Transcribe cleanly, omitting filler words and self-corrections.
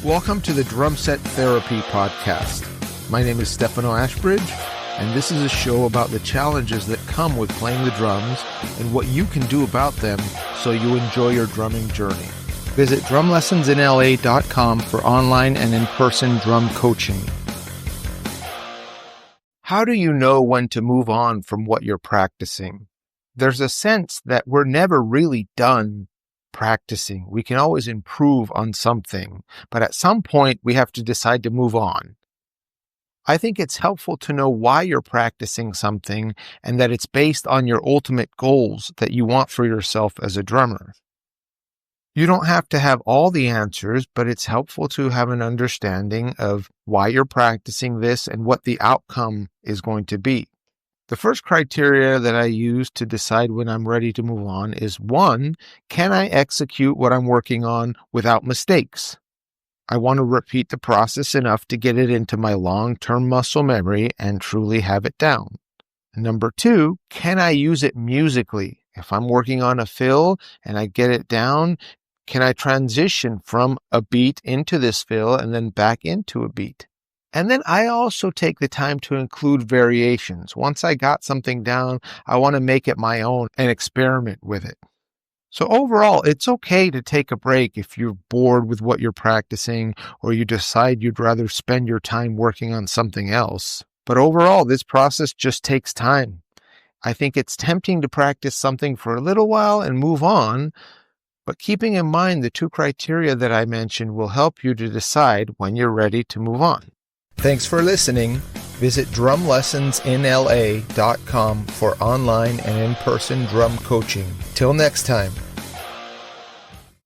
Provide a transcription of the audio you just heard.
Welcome to the Drum Set Therapy Podcast. My name is Stefano Ashbridge, and this is a show about the challenges that come with playing the drums and what you can do about them so you enjoy your drumming journey. Visit drumlessonsinla.com for online and in-person drum coaching. How do you know when to move on from what you're practicing? There's a sense that we're never really done practicing. We can always improve on something, but at some point we have to decide to move on. I think it's helpful to know why you're practicing something and that it's based on your ultimate goals that you want for yourself as a drummer. You don't have to have all the answers, but it's helpful to have an understanding of why you're practicing this and what the outcome is going to be. The first criteria that I use to decide when I'm ready to move on is 1, can I execute what I'm working on without mistakes? I want to repeat the process enough to get it into my long-term muscle memory and truly have it down. Number 2, can I use it musically? If I'm working on a fill and I get it down, can I transition from a beat into this fill and then back into a beat? And then I also take the time to include variations. Once I got something down, I want to make it my own and experiment with it. So overall, it's okay to take a break if you're bored with what you're practicing or you decide you'd rather spend your time working on something else. But overall, this process just takes time. I think it's tempting to practice something for a little while and move on, but keeping in mind the 2 criteria that I mentioned will help you to decide when you're ready to move on. Thanks for listening. Visit drumlessonsinla.com for online and in-person drum coaching. Till next time.